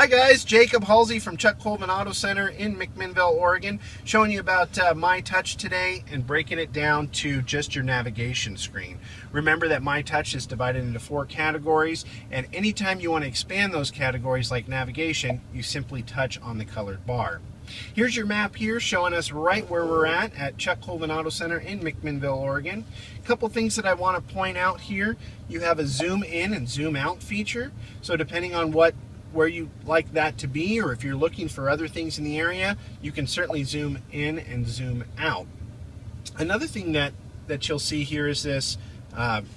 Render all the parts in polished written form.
Hi guys, Jacob Halsey from Chuck Colvin Auto Center in McMinnville, Oregon, showing you about MyTouch today and breaking it down to just your navigation screen. Remember that MyTouch is divided into 4 categories, and anytime you want to expand those categories like navigation, you simply touch on the colored bar. Here's your map here showing us right where we're at Chuck Colvin Auto Center in McMinnville, Oregon. A couple things that I want to point out here. You have a zoom in and zoom out feature. So depending on where you like that to be, or if you're looking for other things in the area, you can certainly zoom in and zoom out. Another thing that you'll see here is this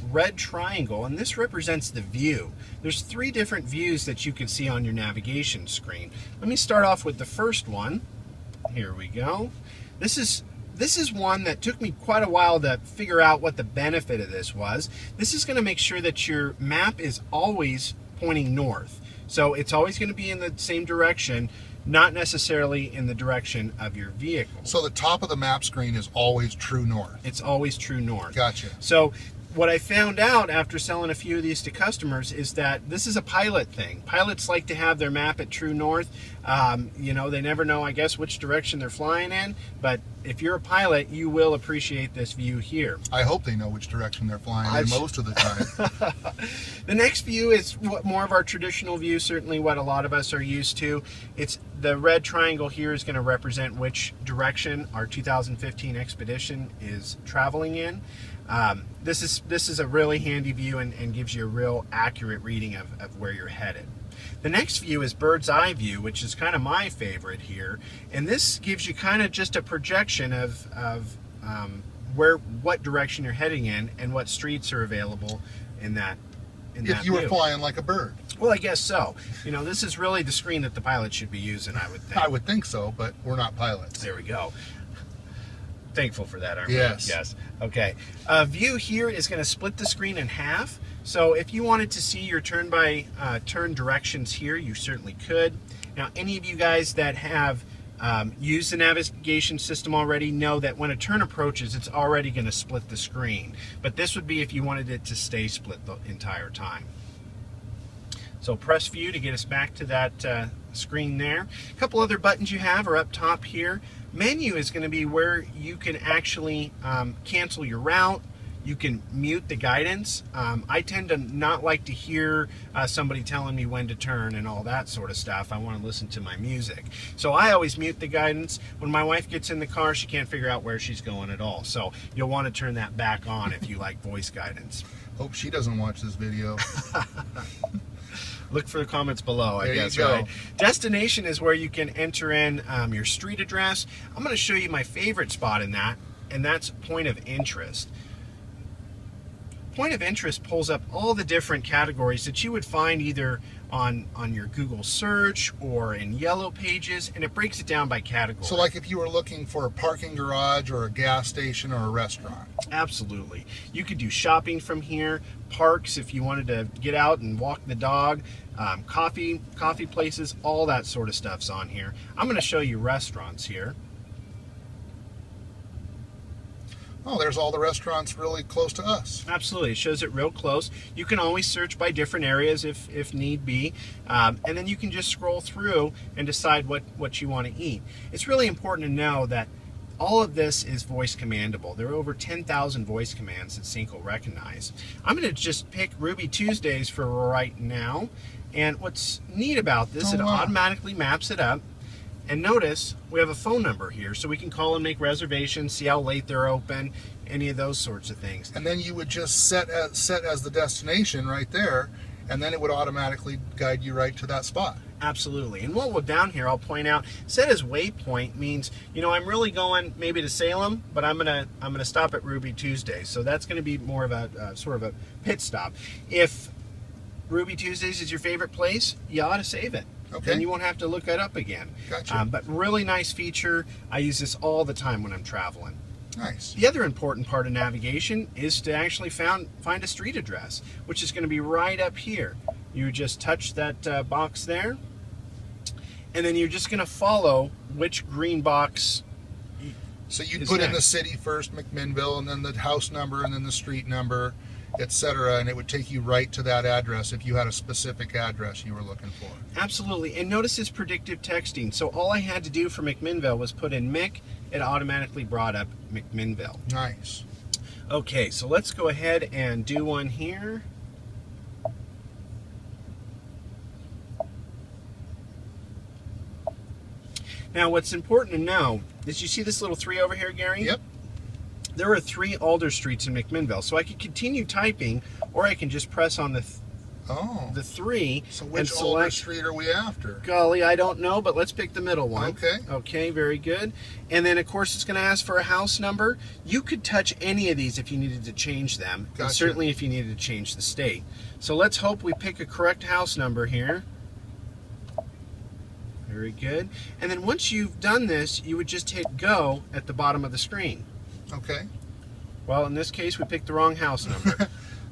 red triangle, and this represents the view. There's 3 different views that you can see on your navigation screen. Let me start off with the first one. Here we go. This is one that took me quite a while to figure out what the benefit of this was. This is going to make sure that your map is always pointing north. So it's always going to be in the same direction, not necessarily in the direction of your vehicle. So the top of the map screen is always true north. It's always true north. Gotcha. So what I found out after selling a few of these to customers is that this is a pilot thing. Pilots like to have their map at true north. You know, they never know, I guess, which direction they're flying in, but if you're a pilot, you will appreciate this view here. I hope they know which direction they're flying in most of the time. The next view is more of our traditional view, certainly what a lot of us are used to. It's the red triangle here is going to represent which direction our 2015 Expedition is traveling in. This is a really handy view and gives you a real accurate reading of where you're headed. The next view is bird's eye view, which is kind of my favorite here, and this gives you kind of just a projection of what direction you're heading in and what streets are available in that. If you were flying like a bird. Well, I guess so. You know, this is really the screen that the pilot should be using, I would think. I would think so, but we're not pilots. There we go. Thankful for that, aren't we? Yes. Yes. Okay. View here is going to split the screen in half. So if you wanted to see your turn by turn directions here, you certainly could. Now, any of you guys that have used the navigation system already know that when a turn approaches, it's already going to split the screen. But this would be if you wanted it to stay split the entire time. So press view to get us back to that screen there. A couple other buttons you have are up top here. Menu is going to be where you can actually cancel your route. You can mute the guidance. I tend to not like to hear somebody telling me when to turn and all that sort of stuff. I want to listen to my music. So I always mute the guidance. When my wife gets in the car, she can't figure out where she's going at all. So you'll want to turn that back on if you like voice guidance. Hope she doesn't watch this video. Look for the comments below, I guess, go. right? Destination is where you can enter in your street address. I'm going to show you my favorite spot in that, and that's point of interest. Point of interest pulls up all the different categories that you would find either on your Google search or in Yellow Pages, and it breaks it down by category. So like if you were looking for a parking garage or a gas station or a restaurant. Absolutely. You could do shopping from here, parks if you wanted to get out and walk the dog, coffee places, all that sort of stuff's on here. I'm going to show you restaurants here. Oh, there's all the restaurants really close to us. Absolutely. It shows it real close. You can always search by different areas if need be. And then you can just scroll through and decide what you want to eat. It's really important to know that all of this is voice commandable. There are over 10,000 voice commands that Sync will recognize. I'm going to just pick Ruby Tuesdays for right now. And what's neat about this, it automatically maps it up. And notice we have a phone number here, so we can call and make reservations, see how late they're open, any of those sorts of things. And then you would just set as the destination right there, and then it would automatically guide you right to that spot. Absolutely. And while we're down here, I'll point out, set as waypoint means, you know, I'm really going maybe to Salem, but I'm gonna stop at Ruby Tuesday. So that's going to be more of a sort of a pit stop. If Ruby Tuesdays is your favorite place, you ought to save it. Okay. Then you won't have to look that up again. Gotcha. But really nice feature. I use this all the time when I'm traveling. Nice. The other important part of navigation is to actually find a street address, which is going to be right up here. You just touch that box there, and then you're just going to follow which green box. So you put in the city first, McMinnville, and then the house number, and then the street number, etc., and it would take you right to that address if you had a specific address you were looking for. Absolutely. And notice it's predictive texting. So all I had to do for McMinnville was put in Mick. It automatically brought up McMinnville. Nice. Okay, so let's go ahead and do one here. Now, what's important to know is you see this little 3 over here, Gary? Yep. There are 3 Alder Streets in McMinnville, so I could continue typing, or I can just press on the 3 So and which Alder select. Street are we after? Golly, I don't know, but let's pick the middle one. Okay. Okay, very good. And then, of course, it's going to ask for a house number. You could touch any of these if you needed to change them, and Gotcha. certainly if you needed to change the state. So let's hope we pick a correct house number here. Very good. And then once you've done this, you would just hit go at the bottom of the screen. Okay. Well, in this case, we picked the wrong house number.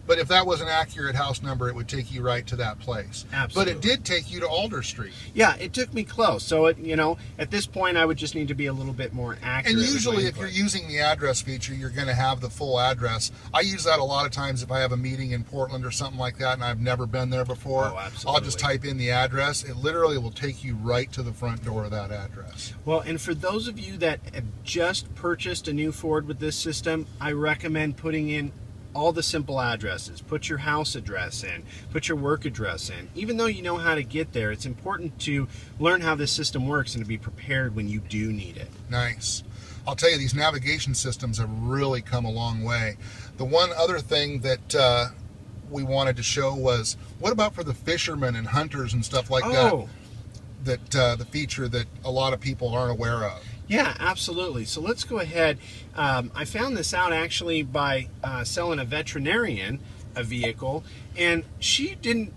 But if that was an accurate house number, it would take you right to that place. Absolutely. But it did take you to Alder Street. Yeah, it took me close. So, at this point, I would just need to be a little bit more accurate. And with my usually if input. you're using the address feature, you're going to have the full address. I use that a lot of times if I have a meeting in Portland or something like that and I've never been there before. Oh, absolutely. I'll just type in the address. It literally will take you right to the front door of that address. Well, and for those of you that have just purchased a new Ford with this system, I recommend putting in all the simple addresses. Put your house address in, put your work address in. Even though you know how to get there, it's important to learn how this system works and to be prepared when you do need it. Nice. I'll tell you, these navigation systems have really come a long way. The one other thing that we wanted to show was, what about for the fishermen and hunters and stuff like Oh, that, the feature that a lot of people aren't aware of? yeah, absolutely. So let's go ahead. I found this out actually by selling a veterinarian a vehicle, and she didn't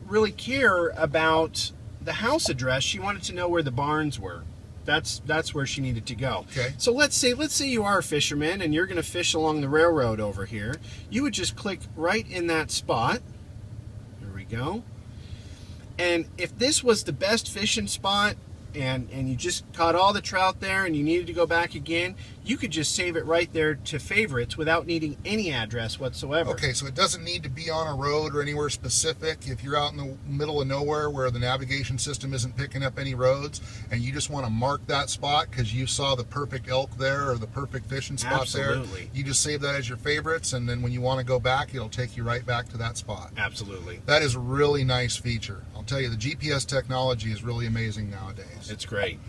really care about the house address. She wanted to know where the barns were. That's where she needed to go. Okay. So let's say you are a fisherman and you're going to fish along the railroad over here. You would just click right in that spot. There we go. And if this was the best fishing spot, and you just caught all the trout there and you needed to go back again, you could just save it right there to favorites without needing any address whatsoever. Okay, so it doesn't need to be on a road or anywhere specific. If you're out in the middle of nowhere where the navigation system isn't picking up any roads and you just want to mark that spot because you saw the perfect elk there or the perfect fishing spot Absolutely. there, you just save that as your favorites, and then when you want to go back, it'll take you right back to that spot. Absolutely. That is a really nice feature. I'll tell you, the GPS technology is really amazing nowadays. It's great.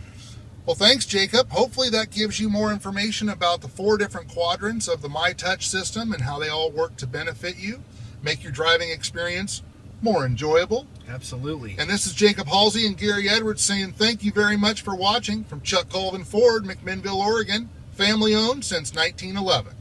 Well, thanks, Jacob. Hopefully that gives you more information about the 4 different quadrants of the MyTouch system and how they all work to benefit you, make your driving experience more enjoyable. Absolutely. And this is Jacob Halsey and Gary Edwards saying thank you very much for watching from Chuck Colvin Ford, McMinnville, Oregon, family owned since 1911.